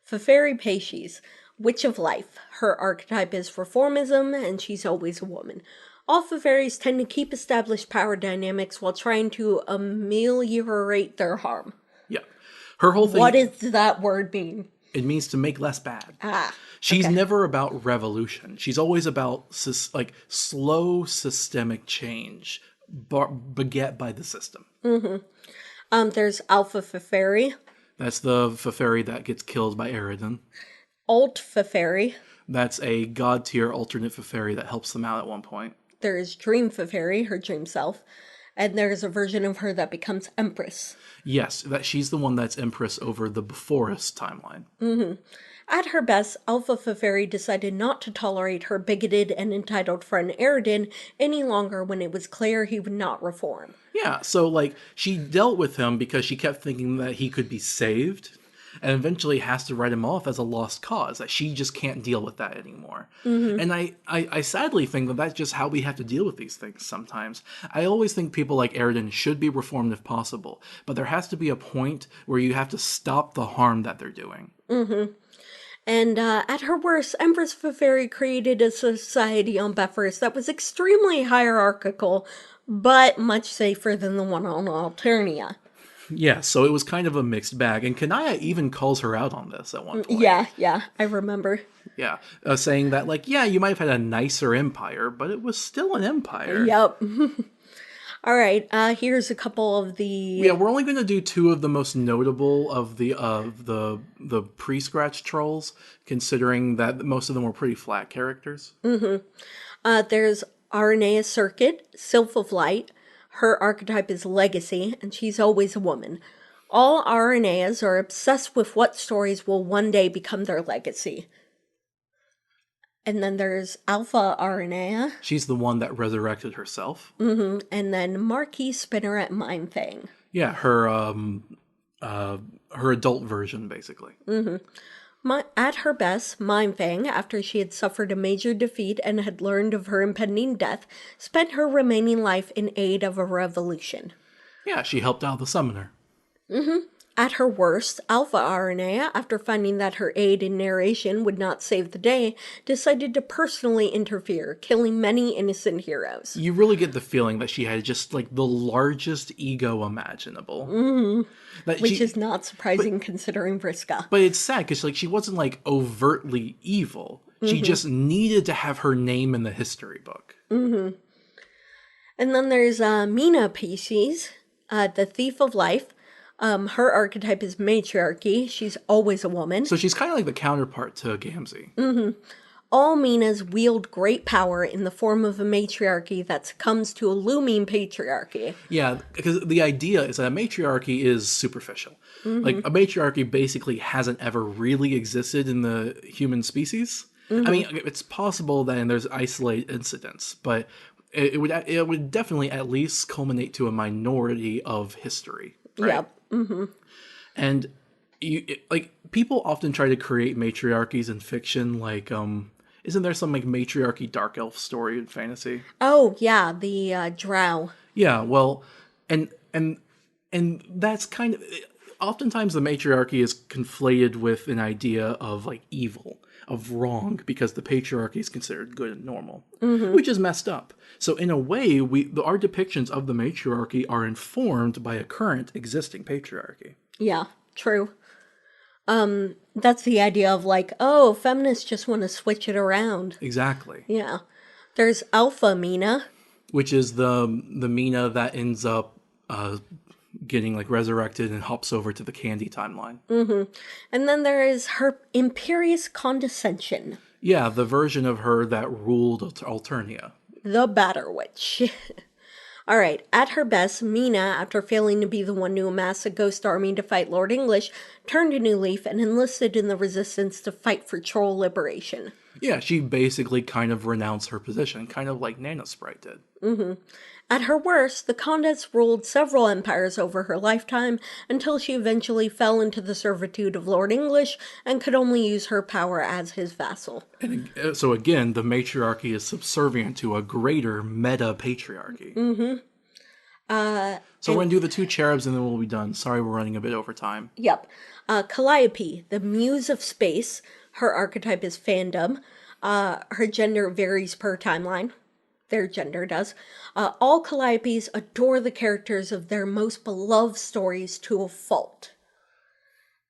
Ferry Paces, Witch of Life. Her archetype is reformism, and she's always a woman. All Fairies tend to keep established power dynamics while trying to ameliorate their harm. Yeah. Her whole thing... What does that word mean? It means to make less bad. She's never about revolution. She's always about slow systemic change, beget by the system. There's Alpha Ferry. That's the Ferry that gets killed by Eredin. Alt Ferry. That's a god tier alternate Ferry that helps them out at one point. There is Dream Ferry, her dream self. And there's a version of her that becomes Empress. Yes, that she's the one that's Empress over the Beforest timeline. At her best, Alpha Ferry decided not to tolerate her bigoted and entitled friend Eredin any longer when it was clear he would not reform. Yeah, so like she dealt with him because she kept thinking that he could be saved, and eventually has to write him off as a lost cause, that she just can't deal with that anymore. And I sadly think that that's just how we have to deal with these things sometimes. I always think people like Eredin should be reformed if possible, but there has to be a point where you have to stop the harm that they're doing. And at her worst, Empress Ferry created a society on Beforest that was extremely hierarchical, but much safer than the one on Alternia. Yeah, so it was kind of a mixed bag. And Kanaya even calls her out on this at one point. Yeah, I remember. Yeah, saying that, like, yeah, you might have had a nicer empire, but it was still an empire. Yep. All right, here's a couple of the... Yeah, we're only going to do two of the most notable of the pre-scratch trolls, considering that most of them were pretty flat characters. There's Aranea Circuit, Sylph of Light. Her archetype is Legacy, and she's always a woman. All Araneas are obsessed with what stories will one day become their legacy. And then there's Alpha Aranea. She's the one that resurrected herself. And then Marquis Spinneret Mindfang. Yeah, her adult version, basically. At her best, Mindfang, after she had suffered a major defeat and had learned of her impending death, spent her remaining life in aid of a revolution. Yeah, she helped out the summoner. At her worst, Alpha Aranea, after finding that her aid in narration would not save the day, decided to personally interfere, killing many innocent heroes. You really get the feeling that she had just, like, the largest ego imaginable. Which is not surprising considering Vriska. But it's sad, because, like, she wasn't, like, overtly evil. She just needed to have her name in the history book. And then there's Mina Pisces, the Thief of Life. Her archetype is matriarchy. She's always a woman. So she's kind of like the counterpart to Gamzy. All Minas wield great power in the form of a matriarchy that succumbs to a looming patriarchy. Yeah, because the idea is that a matriarchy is superficial. Like, a matriarchy basically hasn't ever really existed in the human species. I mean, it's possible that there's isolated incidents, but it would definitely at least culminate to a minority of history. Right? Yep. And people often try to create matriarchies in fiction, like isn't there some like matriarchy dark elf story in fantasy? Oh yeah, the Drow. Yeah, well, and that's kind of Oftentimes the matriarchy is conflated with an idea of like evil, of wrong, because the patriarchy is considered good and normal, which is messed up. So in a way, our depictions of the matriarchy are informed by a current existing patriarchy. Yeah, true. That's the idea of like, oh, feminists just want to switch it around. Exactly. Yeah. There's Alpha Mina. Which is the Mina that ends up getting like resurrected and hops over to the Candy timeline. And then there is her Imperious Condescension. Yeah, the version of her that ruled Alternia. The Batter Witch. All right, at her best, Mina, after failing to be the one to amass a ghost army to fight Lord English, turned a new leaf and enlisted in the resistance to fight for troll liberation. Yeah, she basically kind of renounced her position, kind of like Nana Sprite did. At her worst, the Condess ruled several empires over her lifetime until she eventually fell into the servitude of Lord English and could only use her power as his vassal. And so again, the matriarchy is subservient to a greater meta-patriarchy. So we're going to do the 2 cherubs and then we'll be done. Sorry, we're running a bit over time. Yep. Calliope, the muse of space. Her archetype is fandom. Her gender varies per timeline. Their gender does. All Calliopes adore the characters of their most beloved stories to a fault.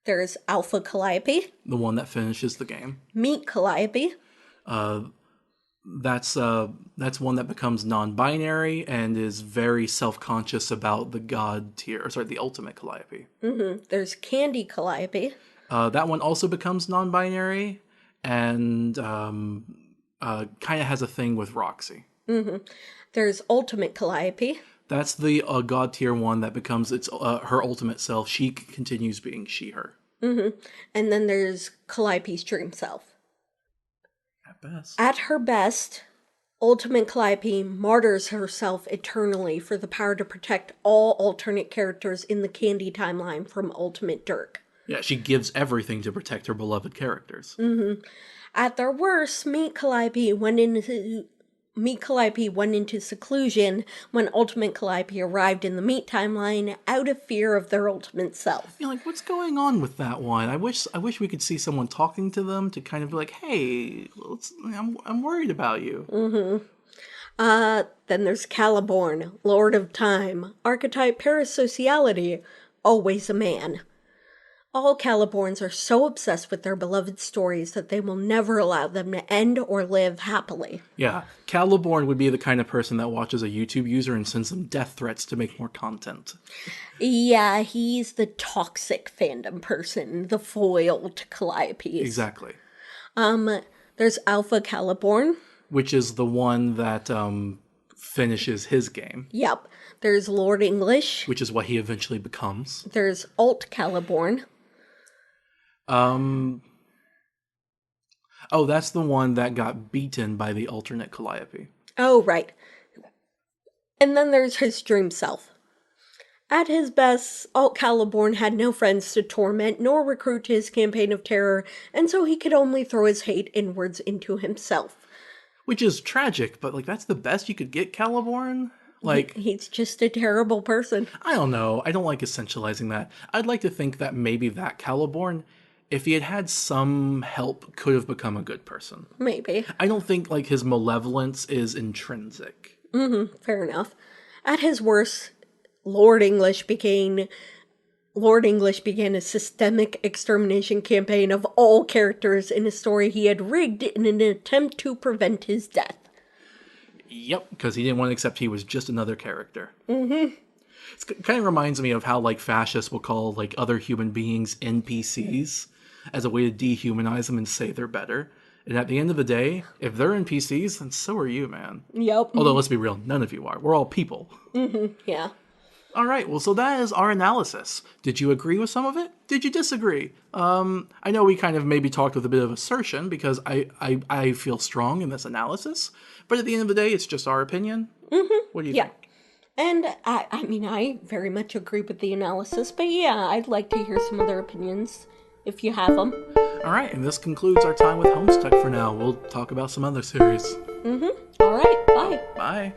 There's Alpha Calliope. The one that finishes the game. Meet Calliope. That's one that becomes non-binary and is very self-conscious about the god tier, the ultimate Calliope. There's Candy Calliope. That one also becomes non-binary and kind of has a thing with Roxy. There's Ultimate Calliope. That's the god tier one that becomes her ultimate self. She continues being she/her. And then there's Calliope's dream self. At best. At her best, Ultimate Calliope martyrs herself eternally for the power to protect all alternate characters in the Candy timeline from Ultimate Dirk. Yeah, she gives everything to protect her beloved characters. At their worst, Meet Calliope went into seclusion when Ultimate Calliope arrived in the Meet timeline out of fear of their ultimate self. You're like, what's going on with that one? I wish we could see someone talking to them to kind of be like, hey, I'm worried about you. Then there's Caliburn, Lord of Time, archetype parasociality, always a man. All Caliburns are so obsessed with their beloved stories that they will never allow them to end or live happily. Yeah, Caliburn would be the kind of person that watches a YouTube user and sends them death threats to make more content. Yeah, he's the toxic fandom person, the foil to Calliope. Exactly. There's Alpha Caliburn. Which is the one that finishes his game. Yep. There's Lord English. Which is what he eventually becomes. There's Alt Caliburn. Oh, that's the one that got beaten by the alternate Calliope. Oh, right. And then there's his dream self. At his best, Alt Caliburn had no friends to torment nor recruit to his campaign of terror, and so he could only throw his hate inwards into himself. Which is tragic, but that's the best you could get Caliburn? He's just a terrible person. I don't know. I don't like essentializing that. I'd like to think that maybe that Caliburn, if he had had some help, could have become a good person. Maybe. I don't think his malevolence is intrinsic. Fair enough. At his worst, Lord English began a systemic extermination campaign of all characters in a story he had rigged in an attempt to prevent his death. Yep, because he didn't want to accept he was just another character. It kind of reminds me of how fascists will call other human beings NPCs as a way to dehumanize them and say they're better. And at the end of the day, if they're NPCs, then so are you, man. Yep. Although, let's be real, none of you are. We're all people. Yeah. All right, well, so that is our analysis. Did you agree with some of it? Did you disagree? I know we kind of maybe talked with a bit of assertion because I feel strong in this analysis. But at the end of the day, it's just our opinion. What do you think? And I very much agree with the analysis. But yeah, I'd like to hear some other opinions if you have them. All right, and this concludes our time with Homestuck for now. We'll talk about some other series. All right, bye. Bye.